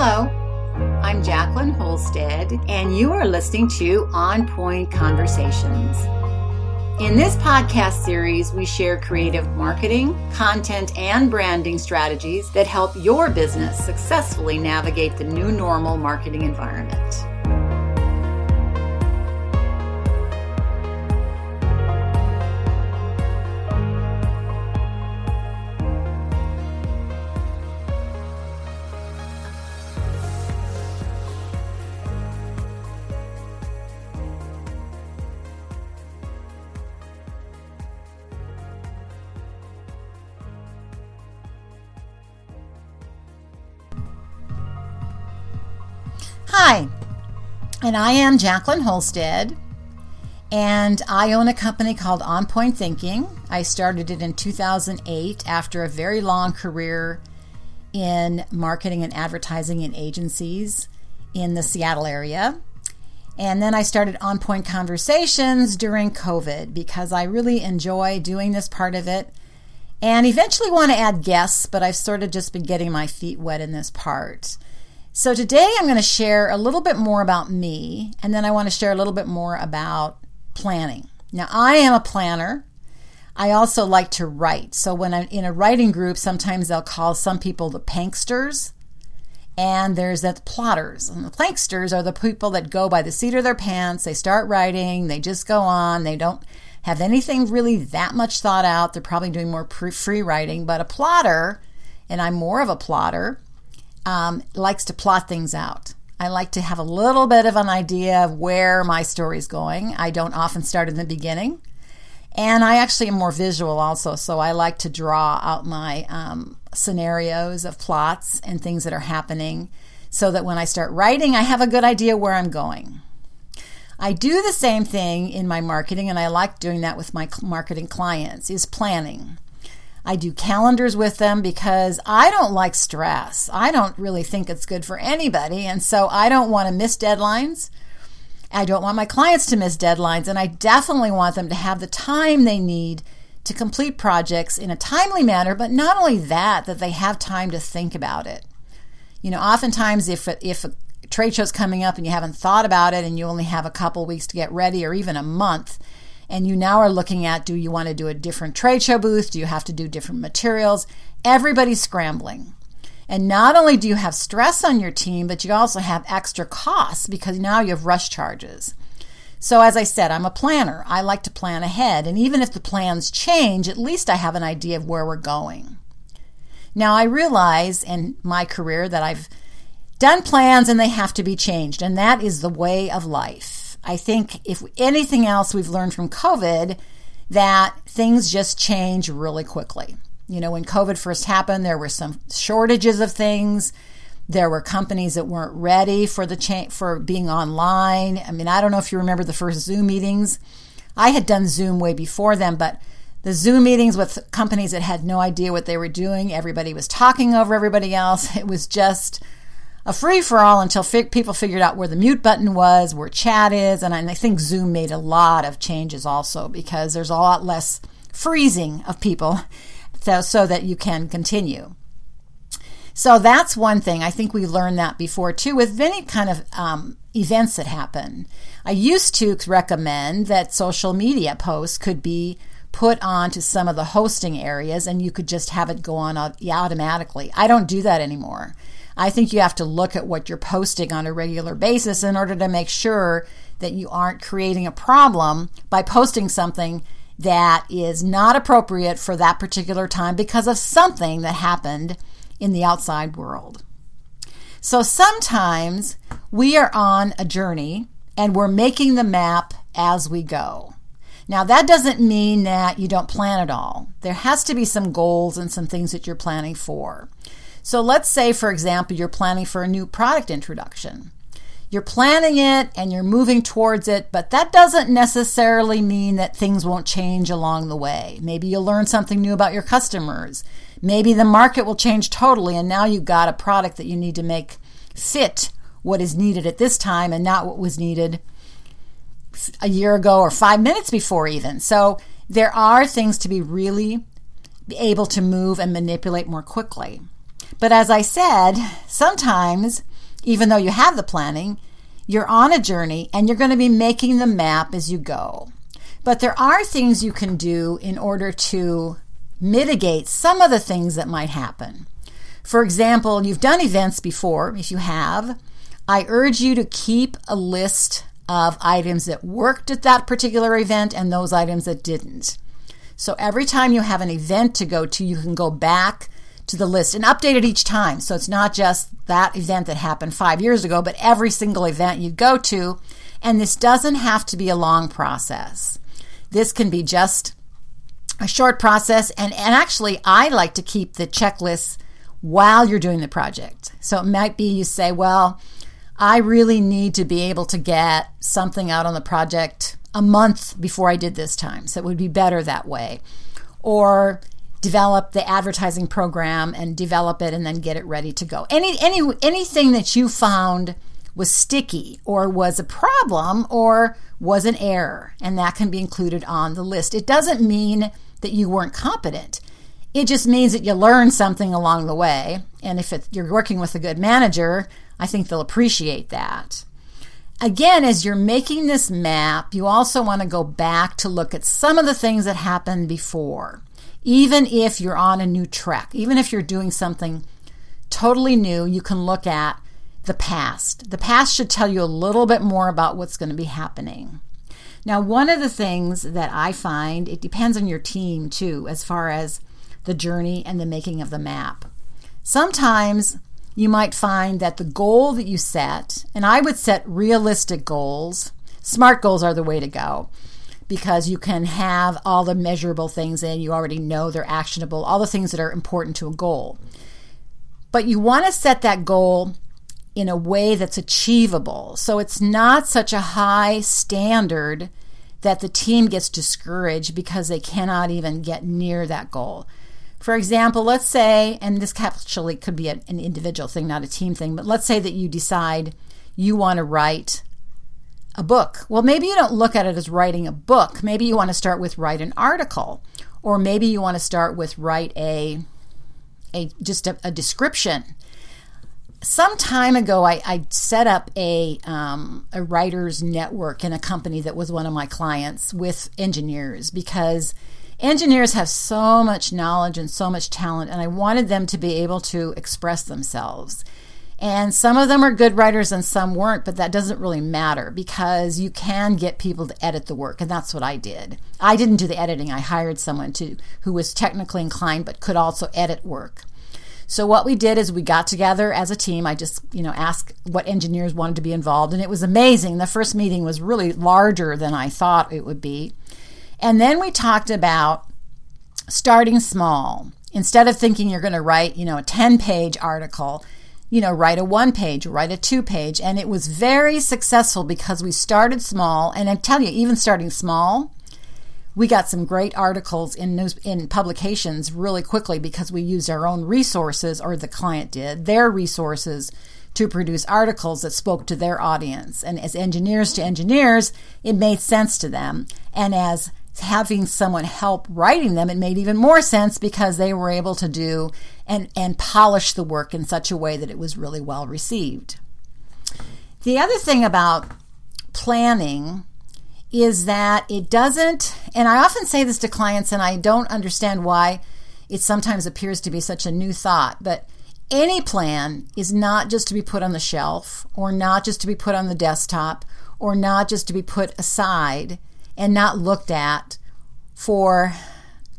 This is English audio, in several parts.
Hello, I'm Jacqueline Holstead, and you are listening to On Point Conversations. In this podcast series, we share creative marketing, content, and branding strategies that help your business successfully navigate the new normal marketing environment. Hi, and I am Jacqueline Holstead, and I own a company called On Point Thinking. I started it in 2008 after a very long career in marketing and advertising in agencies in the Seattle area. And then I started On Point Conversations during COVID because I really enjoy doing this part of it and eventually want to add guests, but I've sort of just been getting my feet wet in this part. So today I'm going to share a little bit more about me, and then I want to share a little bit more about planning. Now, I am a planner. I also like to write. So when I'm in a writing group, sometimes they'll call some people the planksters, and there's the plotters. And the planksters are the people that go by the seat of their pants. They start writing. They just go on. They don't have anything really that much thought out. They're probably doing more free writing. But a plotter, and I'm more of a plotter, likes to plot things out. I like to have a little bit of an idea of where my story's going. I don't often start in the beginning. And I actually am more visual also, so I like to draw out my scenarios of plots and things that are happening so that when I start writing, I have a good idea where I'm going. I do the same thing in my marketing, and I like doing that with my marketing clients, is planning. I do calendars with them because I don't like stress. I don't really think it's good for anybody. And so I don't want to miss deadlines. I don't want my clients to miss deadlines. And I definitely want them to have the time they need to complete projects in a timely manner. But not only that they have time to think about it. You know, oftentimes if a trade show's coming up and you haven't thought about it and you only have a couple weeks to get ready or even a month, and you now are looking at, do you want to do a different trade show booth? Do you have to do different materials? Everybody's scrambling. And not only do you have stress on your team, but you also have extra costs because now you have rush charges. So as I said, I'm a planner. I like to plan ahead. And even if the plans change, at least I have an idea of where we're going. Now I realize in my career that I've done plans and they have to be changed. And that is the way of life. I think if anything else we've learned from COVID, that things just change really quickly. You know, when COVID first happened, there were some shortages of things. There were companies that weren't ready for for being online. I mean, I don't know if you remember the first Zoom meetings. I had done Zoom way before them, but the Zoom meetings with companies that had no idea what they were doing, everybody was talking over everybody else. It was just a free-for-all until people figured out where the mute button was, where chat is, and I think Zoom made a lot of changes also because there's a lot less freezing of people so that you can continue. So that's one thing. I think we learned that before too with any kind of events that happen. I used to recommend that social media posts could be put on to some of the hosting areas and you could just have it go on automatically. I don't do that anymore. I think you have to look at what you're posting on a regular basis in order to make sure that you aren't creating a problem by posting something that is not appropriate for that particular time because of something that happened in the outside world. So sometimes we are on a journey and we're making the map as we go. Now, that doesn't mean that you don't plan at all. There has to be some goals and some things that you're planning for. So let's say, for example, you're planning for a new product introduction. You're planning it and you're moving towards it, but that doesn't necessarily mean that things won't change along the way. Maybe you'll learn something new about your customers. Maybe the market will change totally and now you've got a product that you need to make fit what is needed at this time and not what was needed a year ago or 5 minutes before even. So there are things to be really able to move and manipulate more quickly. But as I said, sometimes even though you have the planning. You're on a journey and you're going to be making the map as you go. But there are things you can do in order to mitigate some of the things that might happen. For example, you've done events before. If you have, I urge you to keep a list of items that worked at that particular event and those items that didn't. So every time you have an event to go to, you can go back to the list and update it each time. So it's not just that event that happened 5 years ago, but every single event you go to. And this doesn't have to be a long process. This can be just a short process. And actually, I like to keep the checklists while you're doing the project. So it might be you say, well, I really need to be able to get something out on the project a month before I did this time. So it would be better that way. Or develop the advertising program and develop it and then get it ready to go. Anything that you found was sticky or was a problem or was an error, and that can be included on the list. It doesn't mean that you weren't competent. It just means that you learned something along the way. And if you're working with a good manager, I think they'll appreciate that. Again, as you're making this map, you also want to go back to look at some of the things that happened before. Even if you're on a new trek, even if you're doing something totally new, you can look at the past. The past should tell you a little bit more about what's going to be happening. Now, one of the things that I find, it depends on your team too, as far as the journey and the making of the map. Sometimes you might find that the goal that you set, and I would set realistic goals. SMART goals are the way to go, because you can have all the measurable things in. You already know they're actionable, all the things that are important to a goal. But you want to set that goal in a way that's achievable. So it's not such a high standard that the team gets discouraged because they cannot even get near that goal. For example, let's say, and this actually could be an individual thing, not a team thing, but let's say that you decide you want to write a book. Well, maybe you don't look at it as writing a book. Maybe you want to start with write an article, or maybe you want to start with write a description. Some time ago, I set up a writers network in a company that was one of my clients with engineers, because engineers have so much knowledge and so much talent, and I wanted them to be able to express themselves. And some of them are good writers and some weren't, but that doesn't really matter, because you can get people to edit the work, and that's what I did. I didn't do the editing. I hired someone who was technically inclined but could also edit work. So what we did is we got together as a team. I just, asked what engineers wanted to be involved, and it was amazing. The first meeting was really larger than I thought it would be. And then we talked about starting small. Instead of thinking you're going to write, a 10-page article, write a 1-page, write a 2-page. And it was very successful because we started small. And I tell you, even starting small, we got some great articles in publications really quickly because we used our own resources, or the client did, their resources, to produce articles that spoke to their audience. And as engineers to engineers, it made sense to them. And as having someone help writing them, it made even more sense because they were able to do and polish the work in such a way that it was really well received. The other thing about planning is that it doesn't, and I often say this to clients, and I don't understand why it sometimes appears to be such a new thought, but any plan is not just to be put on the shelf, or not just to be put on the desktop, or not just to be put aside and not looked at for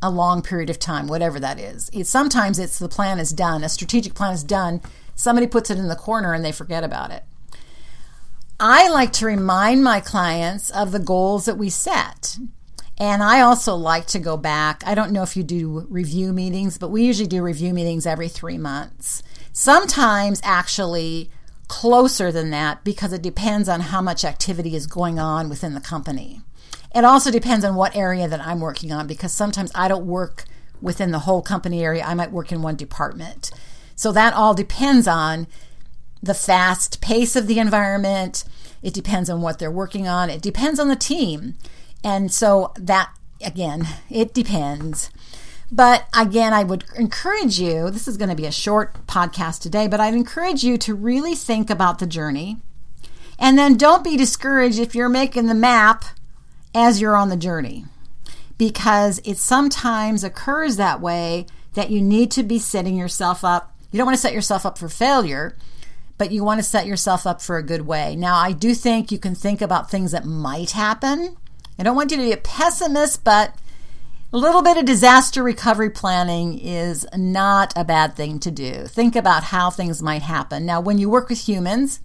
a long period of time, whatever that is. Sometimes it's the plan is done, a strategic plan is done, somebody puts it in the corner and they forget about it. I like to remind my clients of the goals that we set. And I also like to go back. I don't know if you do review meetings, but we usually do review meetings every 3 months. Sometimes actually closer than that, because it depends on how much activity is going on within the company. It also depends on what area that I'm working on, because sometimes I don't work within the whole company area. I might work in one department. So that all depends on the fast pace of the environment. It depends on what they're working on. It depends on the team. And so that, again, it depends. But again, I would encourage you, this is going to be a short podcast today, but I'd encourage you to really think about the journey. And then don't be discouraged if you're making the map as you're on the journey, because it sometimes occurs that way, that you need to be setting yourself up. You don't want to set yourself up for failure, but you want to set yourself up for a good way. Now, I do think you can think about things that might happen. I don't want you to be a pessimist, but a little bit of disaster recovery planning is not a bad thing to do. Think about how things might happen. Now, when you work with humans,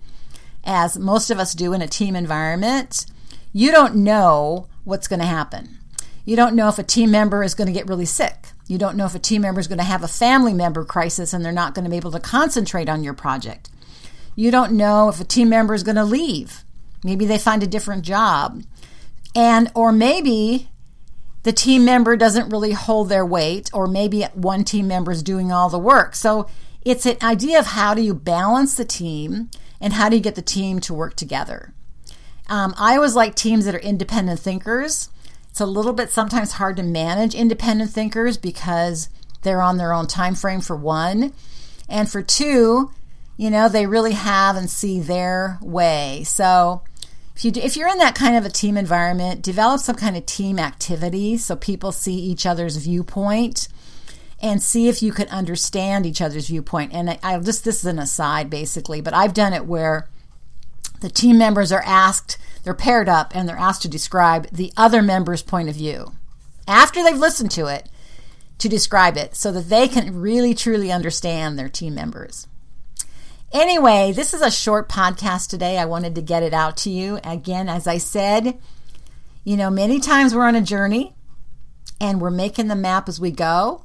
as most of us do in a team environment, you don't know what's going to happen. You don't know if a team member is going to get really sick. You don't know if a team member is going to have a family member crisis and they're not going to be able to concentrate on your project. You don't know if a team member is going to leave. Maybe they find a different job. Or maybe the team member doesn't really hold their weight, or maybe one team member is doing all the work. So it's an idea of how do you balance the team and how do you get the team to work together. I always like teams that are independent thinkers. It's a little bit sometimes hard to manage independent thinkers because they're on their own time frame, for one. And for two, they really have and see their way. So if you're in that kind of a team environment, develop some kind of team activity so people see each other's viewpoint and see if you can understand each other's viewpoint. And this is an aside basically, but I've done it where the team members are asked, they're paired up and they're asked to describe the other member's point of view after they've listened to it, to describe it so that they can really truly understand their team members. Anyway, this is a short podcast today. I wanted to get it out to you. Again, as I said, many times we're on a journey and we're making the map as we go.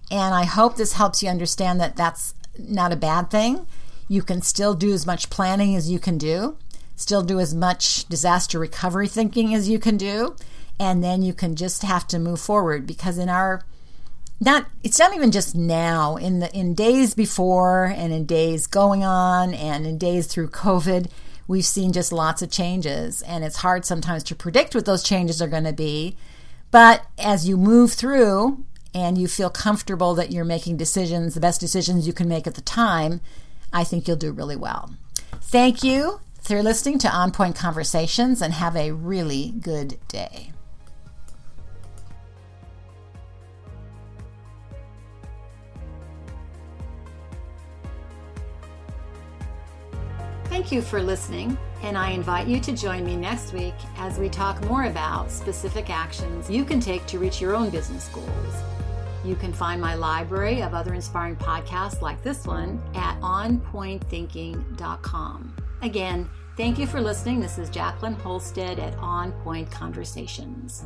And I hope this helps you understand that that's not a bad thing. You can still do as much planning as you can do, still do as much disaster recovery thinking as you can do, and then you can just have to move forward, because it's not even just now, in days before and in days going on and in days through COVID, we've seen just lots of changes, and it's hard sometimes to predict what those changes are going to be. But as you move through and you feel comfortable that you're making decisions, the best decisions you can make at the time, I think you'll do really well. Thank you for listening to On Point Conversations, and have a really good day. Thank you for listening, and I invite you to join me next week as we talk more about specific actions you can take to reach your own business goals. You can find my library of other inspiring podcasts like this one at onpointthinking.com. Again, thank you for listening. This is Jacqueline Holstead at On Point Conversations.